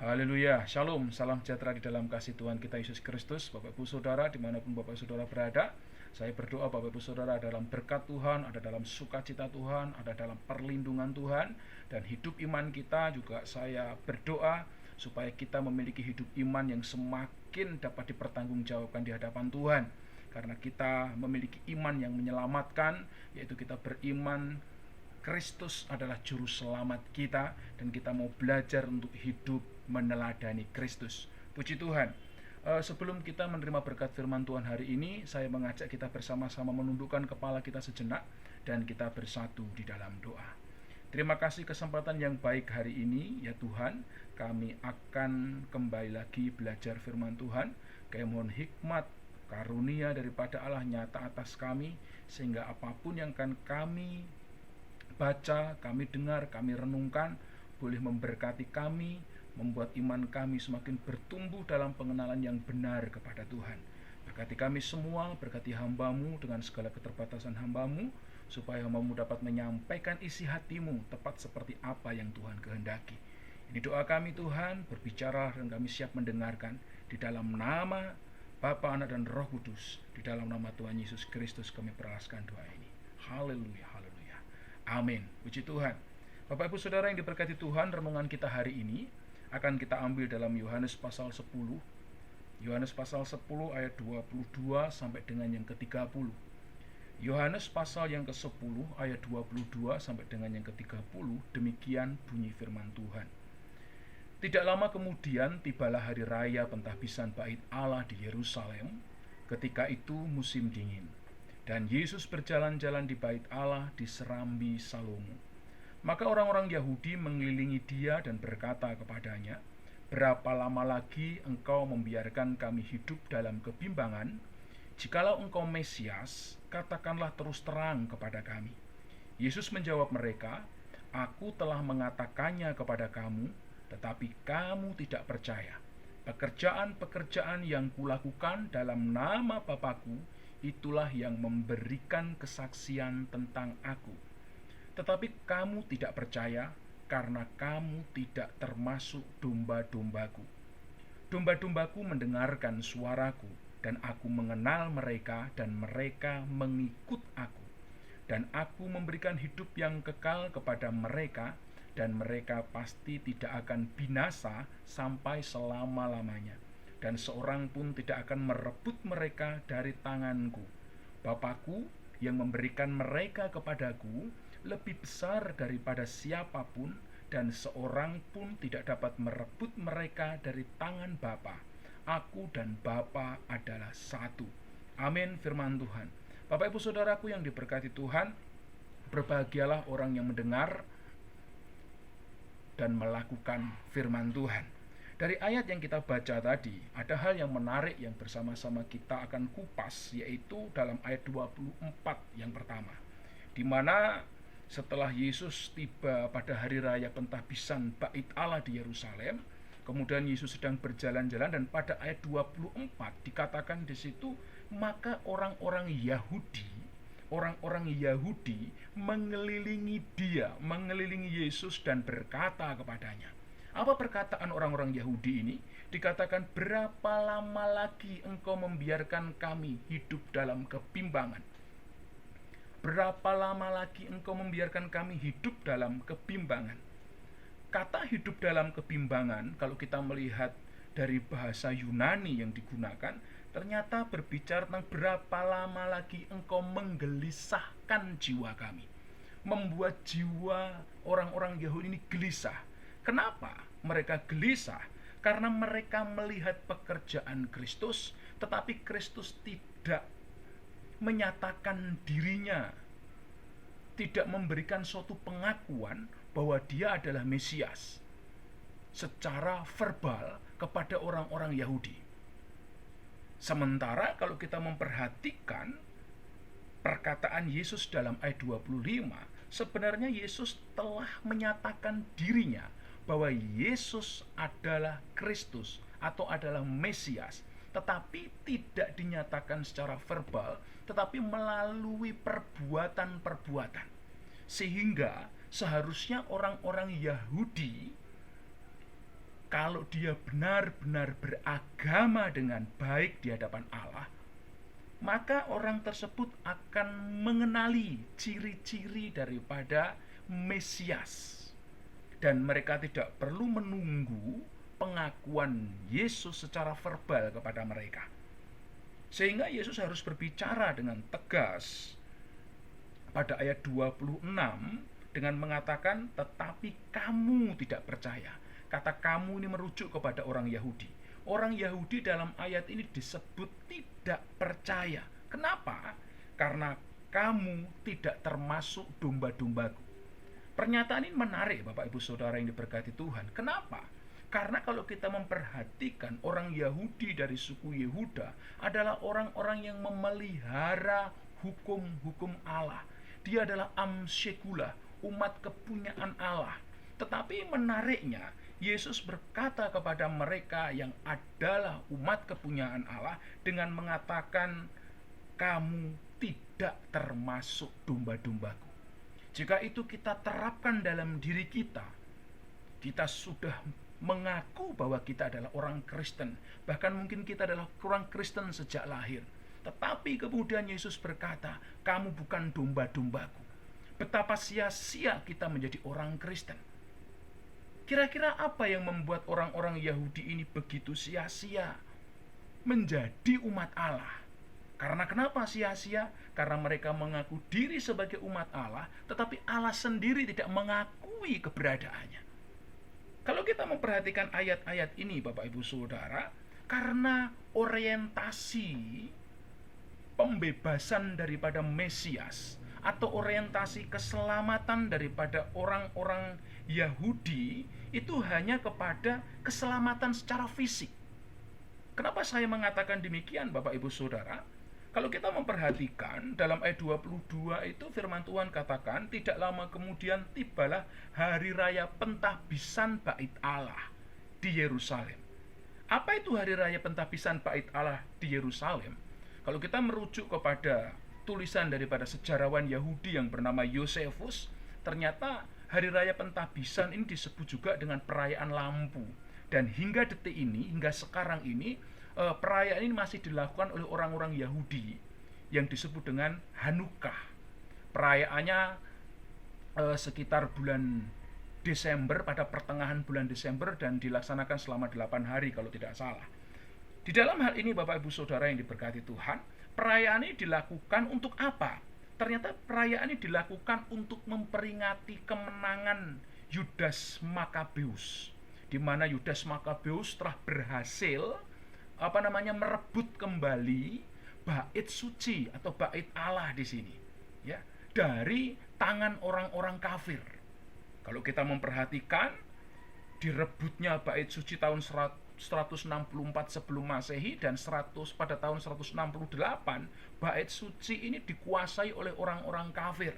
Haleluya, Shalom, salam sejahtera di dalam kasih Tuhan kita Yesus Kristus. Bapak Ibu Saudara, dimanapun Bapak Ibu Saudara berada, saya berdoa Bapak Ibu Saudara dalam berkat Tuhan, ada dalam sukacita Tuhan, ada dalam perlindungan Tuhan, dan hidup iman kita juga saya berdoa supaya kita memiliki hidup iman yang semakin dapat dipertanggungjawabkan di hadapan Tuhan. Karena kita memiliki iman yang menyelamatkan, yaitu kita beriman Kristus adalah juru selamat kita, dan kita mau belajar untuk hidup meneladani Kristus. Puji Tuhan. Sebelum kita menerima berkat firman Tuhan hari ini, saya mengajak kita bersama-sama menundukkan kepala kita sejenak dan kita bersatu di dalam doa. Terima kasih kesempatan yang baik hari ini, ya Tuhan. Kami akan kembali lagi belajar firman Tuhan. Kami mohon hikmat, karunia daripada Allah nyata atas kami, sehingga apapun yang akan kami baca, kami dengar, kami renungkan, boleh memberkati kami, membuat iman kami semakin bertumbuh dalam pengenalan yang benar kepada Tuhan. Berkati kami semua, berkati hamba-Mu dengan segala keterbatasan hamba-Mu, supaya hamba-Mu dapat menyampaikan isi hati-Mu tepat seperti apa yang Tuhan kehendaki. Ini doa kami Tuhan, berbicara dan kami siap mendengarkan. Di dalam nama Bapa, Anak, dan Roh Kudus, di dalam nama Tuhan Yesus Kristus kami peraskan doa ini. Haleluya, haleluya. Amin. Puji Tuhan. Bapak Ibu Saudara yang diberkati Tuhan, renungan kita hari ini akan kita ambil dalam Yohanes pasal 10. Yohanes pasal 10 ayat 22 sampai dengan yang ke-30. Yohanes pasal yang ke-10 ayat 22 sampai dengan yang ke-30. Demikian bunyi firman Tuhan. Tidak lama kemudian tibalah hari raya pentahbisan Bait Allah di Yerusalem. Ketika itu musim dingin. Dan Yesus berjalan-jalan di Bait Allah di serambi Salomo. Maka orang-orang Yahudi mengelilingi dia dan berkata kepadanya, "Berapa lama lagi engkau membiarkan kami hidup dalam kebimbangan? Jikalau engkau Mesias, katakanlah terus terang kepada kami." Yesus menjawab mereka, "Aku telah mengatakannya kepada kamu, tetapi kamu tidak percaya. Pekerjaan-pekerjaan yang kulakukan dalam nama Bapa-Ku, itulah yang memberikan kesaksian tentang Aku. Tetapi kamu tidak percaya, karena kamu tidak termasuk domba-dombaku. Domba-dombaku mendengarkan suaraku, dan Aku mengenal mereka, dan mereka mengikut Aku. Dan Aku memberikan hidup yang kekal kepada mereka, dan mereka pasti tidak akan binasa sampai selama-lamanya. Dan seorang pun tidak akan merebut mereka dari tanganku. Bapakku yang memberikan mereka kepadaku lebih besar daripada siapapun, dan seorang pun tidak dapat merebut mereka dari tangan Bapa. Aku dan Bapa adalah satu." Amin, firman Tuhan. Bapak Ibu Saudaraku yang diberkati Tuhan, berbahagialah orang yang mendengar dan melakukan firman Tuhan. Dari ayat yang kita baca tadi, ada hal yang menarik yang bersama-sama kita akan kupas, yaitu dalam ayat 24 yang pertama, di mana setelah Yesus tiba pada hari raya pentahbisan Bait Allah di Yerusalem, kemudian Yesus sedang berjalan-jalan, dan pada ayat 24 dikatakan di situ, maka orang-orang Yahudi mengelilingi dia, mengelilingi Yesus dan berkata kepadanya. Apa perkataan orang-orang Yahudi ini? Dikatakan, "Berapa lama lagi engkau membiarkan kami hidup dalam kebimbangan? Berapa lama lagi engkau membiarkan kami hidup dalam kebimbangan?" Kata hidup dalam kebimbangan, kalau kita melihat dari bahasa Yunani yang digunakan, ternyata berbicara tentang berapa lama lagi engkau menggelisahkan jiwa kami, membuat jiwa orang-orang Yahudi ini gelisah. Kenapa mereka gelisah? Karena mereka melihat pekerjaan Kristus, tetapi Kristus tidak menyatakan dirinya, tidak memberikan suatu pengakuan bahwa dia adalah Mesias secara verbal kepada orang-orang Yahudi. Sementara kalau kita memperhatikan perkataan Yesus dalam ayat 25, sebenarnya Yesus telah menyatakan dirinya bahwa Yesus adalah Kristus atau adalah Mesias, tetapi tidak dinyatakan secara verbal, tetapi melalui perbuatan-perbuatan. Sehingga seharusnya orang-orang Yahudi kalau dia benar-benar beragama dengan baik di hadapan Allah, maka orang tersebut akan mengenali ciri-ciri daripada Mesias. Dan mereka tidak perlu menunggu pengakuan Yesus secara verbal kepada mereka. Sehingga Yesus harus berbicara dengan tegas pada ayat 26 dengan mengatakan, tetapi kamu tidak percaya. Kata kamu ini merujuk kepada orang Yahudi. Orang Yahudi dalam ayat ini disebut tidak percaya. Kenapa? Karena kamu tidak termasuk domba-dombaku. Pernyataan ini menarik Bapak Ibu Saudara yang diberkati Tuhan. Kenapa? Karena kalau kita memperhatikan orang Yahudi dari suku Yehuda adalah orang-orang yang memelihara hukum-hukum Allah. Dia adalah am shekula, umat kepunyaan Allah. Tetapi menariknya, Yesus berkata kepada mereka yang adalah umat kepunyaan Allah dengan mengatakan, kamu tidak termasuk domba-dombaku. Jika itu kita terapkan dalam diri kita, kita sudah mengaku bahwa kita adalah orang Kristen, bahkan mungkin kita adalah orang Kristen sejak lahir. Tetapi kemudian Yesus berkata, kamu bukan domba-dombaku. Betapa sia-sia kita menjadi orang Kristen. Kira-kira apa yang membuat orang-orang Yahudi ini begitu sia-sia menjadi umat Allah? Karena kenapa sia-sia? Karena mereka mengaku diri sebagai umat Allah, tetapi Allah sendiri tidak mengakui keberadaannya. Kalau kita memperhatikan ayat-ayat ini Bapak Ibu Saudara, karena orientasi pembebasan daripada Mesias atau orientasi keselamatan daripada orang-orang Yahudi itu hanya kepada keselamatan secara fisik. Kenapa saya mengatakan demikian Bapak Ibu Saudara? Kalau kita memperhatikan dalam ayat 22 itu firman Tuhan katakan, tidak lama kemudian tibalah hari raya pentahbisan bait Allah di Yerusalem. Apa itu hari raya pentahbisan bait Allah di Yerusalem? Kalau kita merujuk kepada tulisan daripada sejarawan Yahudi yang bernama Yosefus, ternyata hari raya pentahbisan ini disebut juga dengan perayaan lampu. Dan hingga detik ini, hingga sekarang ini, perayaan ini masih dilakukan oleh orang-orang Yahudi yang disebut dengan Hanukkah. Perayaannya sekitar bulan Desember, pada pertengahan bulan Desember, dan dilaksanakan selama 8 hari kalau tidak salah. Di dalam hal ini Bapak Ibu Saudara yang diberkati Tuhan, perayaan ini dilakukan untuk apa? Ternyata perayaan ini dilakukan untuk memperingati kemenangan Yudas Makabeus, di mana Yudas Makabeus telah berhasil merebut kembali bait suci atau bait Allah di sini, ya, dari tangan orang-orang kafir. Kalau kita memperhatikan, direbutnya bait suci tahun 164 sebelum Masehi dan pada tahun 168 bait suci ini dikuasai oleh orang-orang kafir.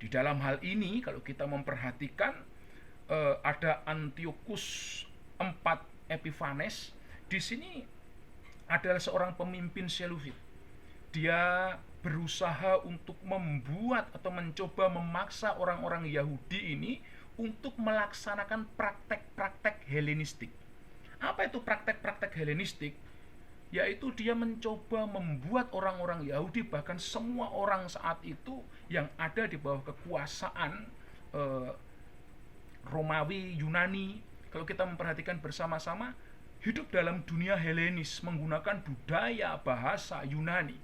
Di dalam hal ini kalau kita memperhatikan, ada Antiochus IV Epiphanes. Di sini adalah seorang pemimpin Seleucid. Dia berusaha untuk membuat atau mencoba memaksa orang-orang Yahudi ini untuk melaksanakan praktek-praktek Helenistik. Apa itu praktek-praktek Helenistik? Yaitu dia mencoba membuat orang-orang Yahudi, bahkan semua orang saat itu yang ada di bawah kekuasaan Romawi, Yunani, kalau kita memperhatikan bersama-sama, hidup dalam dunia Helenis menggunakan budaya bahasa Yunani.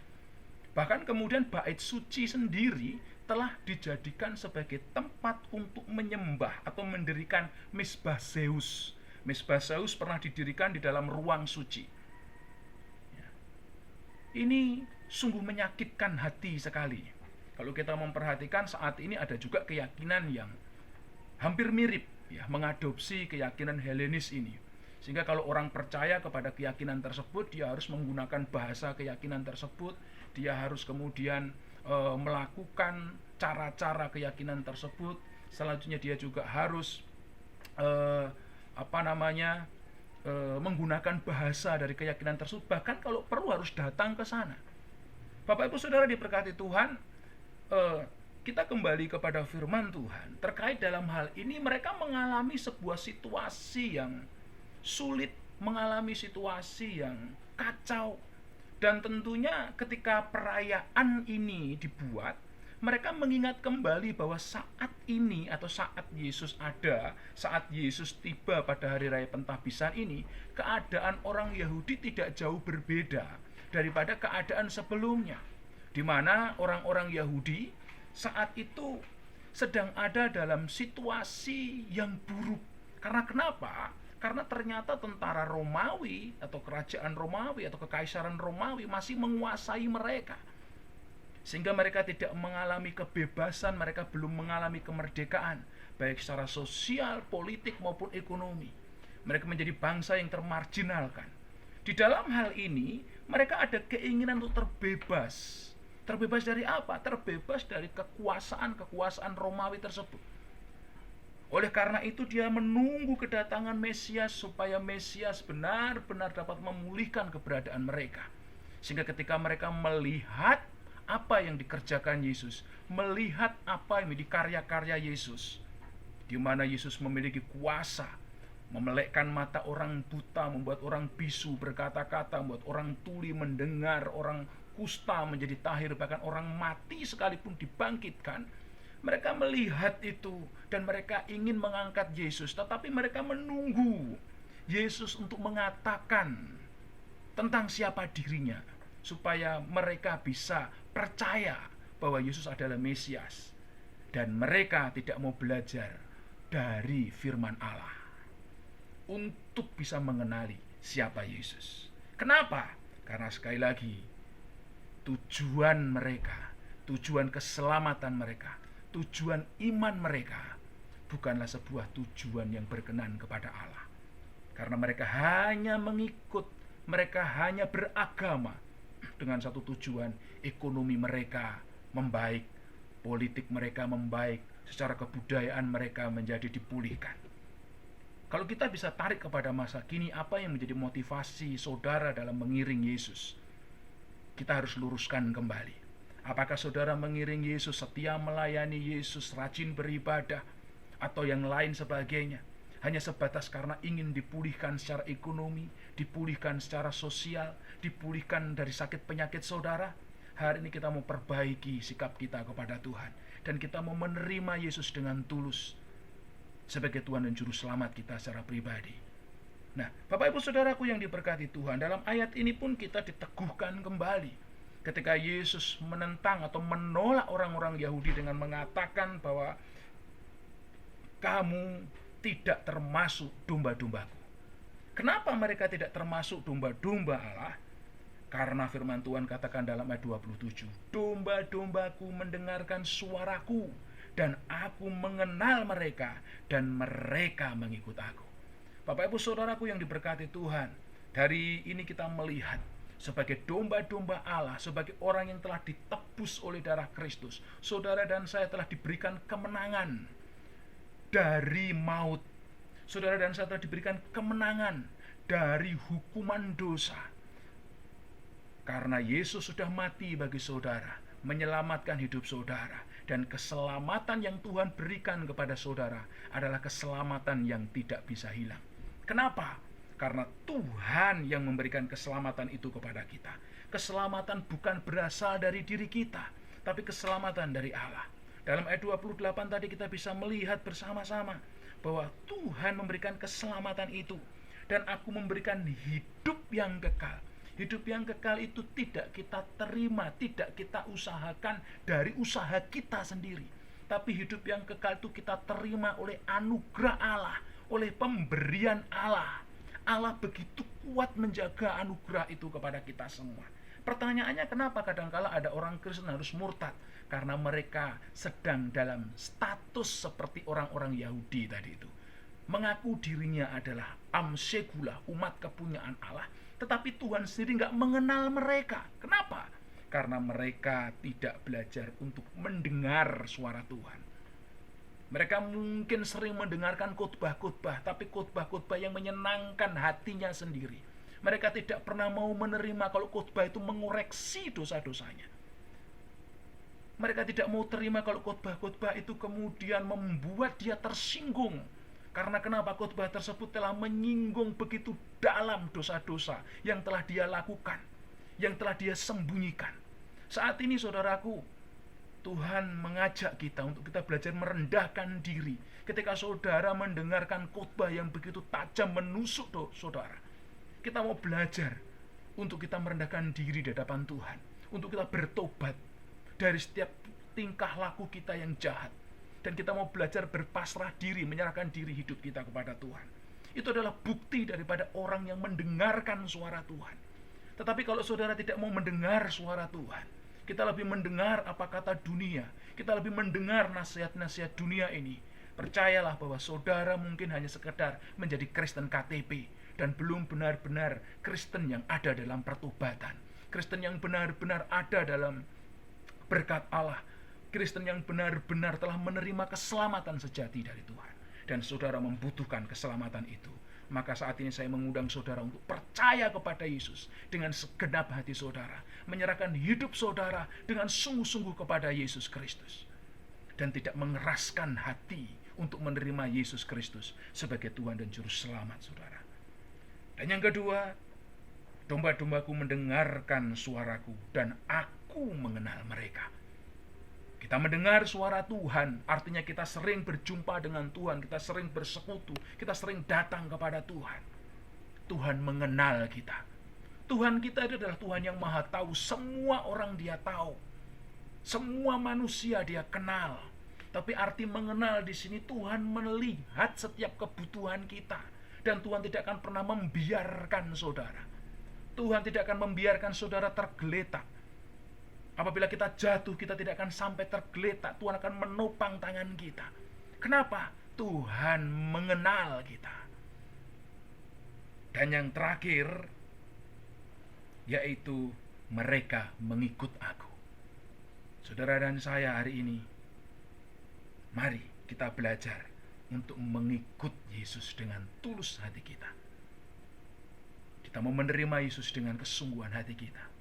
Bahkan kemudian bait suci sendiri telah dijadikan sebagai tempat untuk menyembah atau mendirikan Mezbah Zeus. Mezbah Zeus pernah didirikan di dalam ruang suci. Ini sungguh menyakitkan hati sekali. Kalau kita memperhatikan saat ini ada juga keyakinan yang hampir mirip, ya, mengadopsi keyakinan Helenis ini. Sehingga kalau orang percaya kepada keyakinan tersebut, dia harus menggunakan bahasa keyakinan tersebut, dia harus kemudian melakukan cara-cara keyakinan tersebut. Selanjutnya dia juga harus menggunakan bahasa dari keyakinan tersebut. Bahkan kalau perlu harus datang ke sana. Bapak Ibu Saudara diberkati Tuhan, kita kembali kepada firman Tuhan. Terkait dalam hal ini mereka mengalami sebuah situasi yang sulit, mengalami situasi yang kacau. Dan tentunya ketika perayaan ini dibuat, mereka mengingat kembali bahwa saat ini atau saat Yesus ada, saat Yesus tiba pada hari raya Pentabisan ini, keadaan orang Yahudi tidak jauh berbeda daripada keadaan sebelumnya, di mana orang-orang Yahudi saat itu sedang ada dalam situasi yang buruk. Karena kenapa? Karena ternyata tentara Romawi atau kerajaan Romawi atau kekaisaran Romawi masih menguasai mereka. Sehingga mereka tidak mengalami kebebasan, mereka belum mengalami kemerdekaan, baik secara sosial, politik maupun ekonomi. Mereka menjadi bangsa yang termarginalkan. Di dalam hal ini, mereka ada keinginan untuk terbebas. Terbebas dari apa? Terbebas dari kekuasaan Romawi tersebut. Oleh karena itu dia menunggu kedatangan Mesias supaya Mesias benar-benar dapat memulihkan keberadaan mereka. Sehingga ketika mereka melihat apa yang dikerjakan Yesus, melihat apa yang dikarya-karya Yesus, di mana Yesus memiliki kuasa memelekkan mata orang buta, membuat orang bisu berkata-kata, membuat orang tuli mendengar, orang kusta menjadi tahir, bahkan orang mati sekalipun dibangkitkan. Mereka melihat itu dan mereka ingin mengangkat Yesus, tetapi mereka menunggu Yesus untuk mengatakan tentang siapa dirinya, supaya mereka bisa percaya bahwa Yesus adalah Mesias. Dan mereka tidak mau belajar dari firman Allah untuk bisa mengenali siapa Yesus. Kenapa? Karena sekali lagi, tujuan mereka, tujuan keselamatan mereka, tujuan iman mereka bukanlah sebuah tujuan yang berkenan kepada Allah. Karena mereka hanya mengikut, mereka hanya beragama dengan satu tujuan, ekonomi mereka membaik, politik mereka membaik, secara kebudayaan mereka menjadi dipulihkan. Kalau kita bisa tarik kepada masa kini, apa yang menjadi motivasi saudara dalam mengiring Yesus? Kita harus luruskan kembali. Apakah saudara mengiring Yesus, setia melayani Yesus, rajin beribadah, atau yang lain sebagainya, hanya sebatas karena ingin dipulihkan secara ekonomi, dipulihkan secara sosial, dipulihkan dari sakit penyakit saudara? Hari ini kita mau perbaiki sikap kita kepada Tuhan, dan kita mau menerima Yesus dengan tulus sebagai Tuhan dan Juru Selamat kita secara pribadi. Nah, Bapak Ibu Saudaraku yang diberkati Tuhan, dalam ayat ini pun kita diteguhkan kembali ketika Yesus menentang atau menolak orang-orang Yahudi dengan mengatakan bahwa kamu tidak termasuk domba-dombaku. Kenapa mereka tidak termasuk domba-domba Allah? Karena firman Tuhan katakan dalam ayat 27, domba-dombaku mendengarkan suaraku, dan aku mengenal mereka, dan mereka mengikut aku. Bapak Ibu Saudaraku yang diberkati Tuhan, dari ini kita melihat sebagai domba-domba Allah, sebagai orang yang telah ditebus oleh darah Kristus, saudara dan saya telah diberikan kemenangan dari maut. Saudara dan saya telah diberikan kemenangan dari hukuman dosa. Karena Yesus sudah mati bagi saudara, menyelamatkan hidup saudara, dan keselamatan yang Tuhan berikan kepada saudara adalah keselamatan yang tidak bisa hilang. Kenapa? Karena Tuhan yang memberikan keselamatan itu kepada kita. Keselamatan bukan berasal dari diri kita, tapi keselamatan dari Allah. Dalam ayat 28 tadi kita bisa melihat bersama-sama bahwa Tuhan memberikan keselamatan itu, dan aku memberikan hidup yang kekal. Hidup yang kekal itu tidak kita terima, tidak kita usahakan dari usaha kita sendiri. Tapi hidup yang kekal itu kita terima oleh anugerah Allah, oleh pemberian Allah. Allah begitu kuat menjaga anugerah itu kepada kita semua. Pertanyaannya, kenapa kadangkala ada orang Kristen harus murtad? Karena mereka sedang dalam status seperti orang-orang Yahudi tadi itu. Mengaku dirinya adalah amsegula, umat kepunyaan Allah, tetapi Tuhan sendiri nggak mengenal mereka. Kenapa? Karena mereka tidak belajar untuk mendengar suara Tuhan. Mereka mungkin sering mendengarkan khotbah-khotbah, tapi khotbah-khotbah yang menyenangkan hatinya sendiri. Mereka tidak pernah mau menerima kalau khotbah itu mengoreksi dosa-dosanya. Mereka tidak mau terima kalau khotbah-khotbah itu kemudian membuat dia tersinggung. Karena kenapa? Khotbah tersebut telah menyinggung begitu dalam dosa-dosa yang telah dia lakukan, yang telah dia sembunyikan. Saat ini saudaraku, Tuhan mengajak kita untuk kita belajar merendahkan diri. Ketika saudara mendengarkan khotbah yang begitu tajam menusuk saudara, kita mau belajar untuk kita merendahkan diri di hadapan Tuhan, untuk kita bertobat dari setiap tingkah laku kita yang jahat, dan kita mau belajar berpasrah diri, menyerahkan diri hidup kita kepada Tuhan. Itu adalah bukti daripada orang yang mendengarkan suara Tuhan. Tetapi kalau saudara tidak mau mendengar suara Tuhan, kita lebih mendengar apa kata dunia, kita lebih mendengar nasihat-nasihat dunia ini, percayalah bahwa saudara mungkin hanya sekedar menjadi Kristen KTP dan belum benar-benar Kristen yang ada dalam pertobatan, Kristen yang benar-benar ada dalam berkat Allah, Kristen yang benar-benar telah menerima keselamatan sejati dari Tuhan. Dan saudara membutuhkan keselamatan itu. Maka saat ini saya mengundang saudara untuk percaya kepada Yesus dengan segenap hati saudara, menyerahkan hidup saudara dengan sungguh-sungguh kepada Yesus Kristus, dan tidak mengeraskan hati untuk menerima Yesus Kristus sebagai Tuhan dan Juru Selamat saudara. Dan yang kedua, domba-dombaku mendengarkan suaraku dan aku mengenal mereka. Kita mendengar suara Tuhan, artinya kita sering berjumpa dengan Tuhan, kita sering bersekutu, kita sering datang kepada Tuhan. Tuhan mengenal kita. Tuhan kita itu adalah Tuhan yang maha tahu, semua orang dia tahu. Semua manusia dia kenal. Tapi arti mengenal di sini, Tuhan melihat setiap kebutuhan kita. Dan Tuhan tidak akan pernah membiarkan saudara. Tuhan tidak akan membiarkan saudara tergeletak. Apabila kita jatuh, kita tidak akan sampai tergeletak. Tuhan akan menopang tangan kita. Kenapa? Tuhan mengenal kita. Dan yang terakhir, yaitu mereka mengikut aku. Saudara dan saya hari ini, mari kita belajar untuk mengikut Yesus dengan tulus hati kita. Kita mau menerima Yesus dengan kesungguhan hati kita.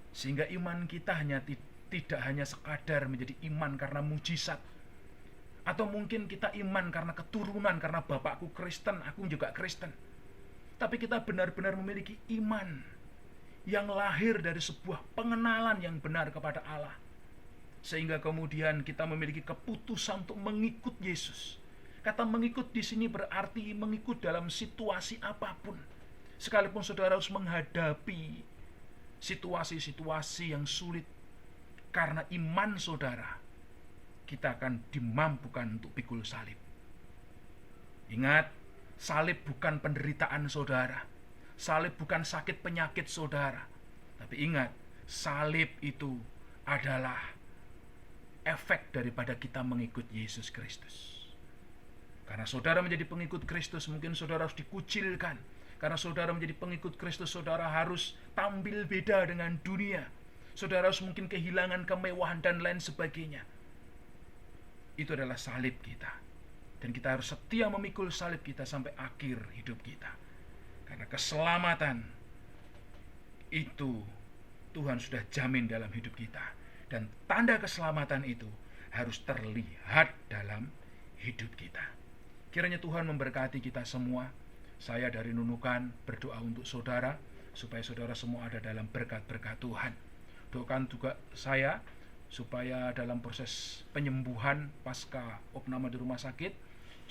Sehingga iman kita tidak hanya sekadar menjadi iman karena mujizat, atau mungkin kita iman karena keturunan, karena bapakku Kristen, aku juga Kristen. Tapi kita benar-benar memiliki iman yang lahir dari sebuah pengenalan yang benar kepada Allah, sehingga kemudian kita memiliki keputusan untuk mengikut Yesus. Kata mengikut di sini berarti mengikut dalam situasi apapun. Sekalipun saudara harus menghadapi situasi-situasi yang sulit, karena iman saudara, kita akan dimampukan untuk pikul salib. Ingat, salib bukan penderitaan saudara, salib bukan sakit penyakit saudara, tapi ingat, salib itu adalah efek daripada kita mengikut Yesus Kristus. Karena saudara menjadi pengikut Kristus, mungkin saudara harus dikucilkan. Karena saudara menjadi pengikut Kristus, saudara harus tampil beda dengan dunia. Saudara harus mungkin kehilangan kemewahan dan lain sebagainya. Itu adalah salib kita. Dan kita harus setia memikul salib kita sampai akhir hidup kita. Karena keselamatan itu Tuhan sudah jamin dalam hidup kita. Dan tanda keselamatan itu harus terlihat dalam hidup kita. Kiranya Tuhan memberkati kita semua. Saya dari Nunukan berdoa untuk saudara, supaya saudara semua ada dalam berkat-berkat Tuhan. Doakan juga saya, supaya dalam proses penyembuhan pasca opname di rumah sakit,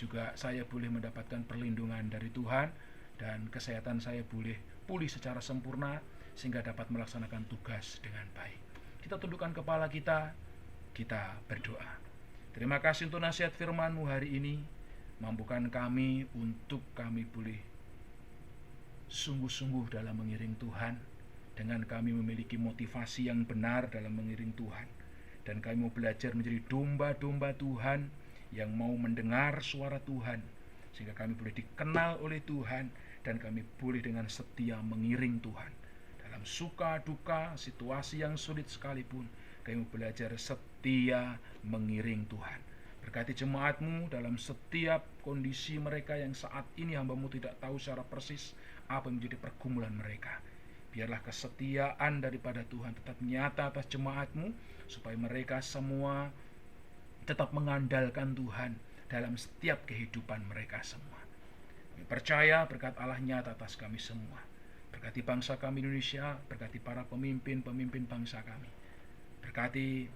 juga saya boleh mendapatkan perlindungan dari Tuhan, dan kesehatan saya boleh pulih secara sempurna, sehingga dapat melaksanakan tugas dengan baik. Kita tundukkan kepala kita berdoa. Terima kasih untuk nasihat firman-Mu hari ini. Mampukan kami untuk kami boleh sungguh-sungguh dalam mengiring Tuhan, dengan kami memiliki motivasi yang benar dalam mengiring Tuhan, dan kami mau belajar menjadi domba-domba Tuhan yang mau mendengar suara Tuhan, sehingga kami boleh dikenal oleh Tuhan, dan kami boleh dengan setia mengiring Tuhan dalam suka duka, situasi yang sulit sekalipun. Kami mau belajar setia mengiring Tuhan. Berkati jemaat-Mu dalam setiap kondisi mereka yang saat ini hamba-Mu tidak tahu secara persis apa yang menjadi pergumulan mereka. Biarlah kesetiaan daripada Tuhan tetap nyata atas jemaat-Mu, supaya mereka semua tetap mengandalkan Tuhan dalam setiap kehidupan mereka semua. Kami percaya berkat Allah nyata atas kami semua. Berkati bangsa kami Indonesia, berkati para pemimpin bangsa kami. Berkati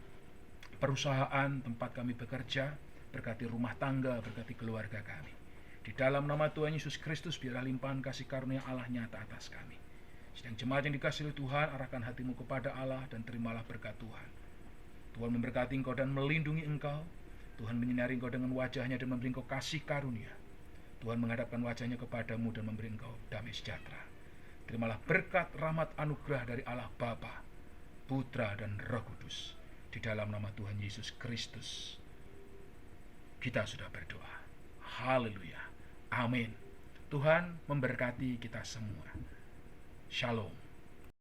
perusahaan tempat kami bekerja, berkati rumah tangga, berkati keluarga kami. Di dalam nama Tuhan Yesus Kristus, biarlah limpahan kasih karunia Allah nyata atas kami. Sedang jemaat yang dikasihi oleh Tuhan, arahkan hatimu kepada Allah dan terimalah berkat Tuhan. Tuhan memberkati engkau dan melindungi engkau. Tuhan menyinari engkau dengan wajahnya dan memberi engkau kasih karunia. Tuhan menghadapkan wajahnya kepadamu dan memberi engkau damai sejahtera. Terimalah berkat, rahmat, anugerah dari Allah Bapa, Putra dan Roh Kudus. Di dalam nama Tuhan Yesus Kristus kita sudah berdoa. Haleluya. Amin. Tuhan memberkati kita semua. Shalom.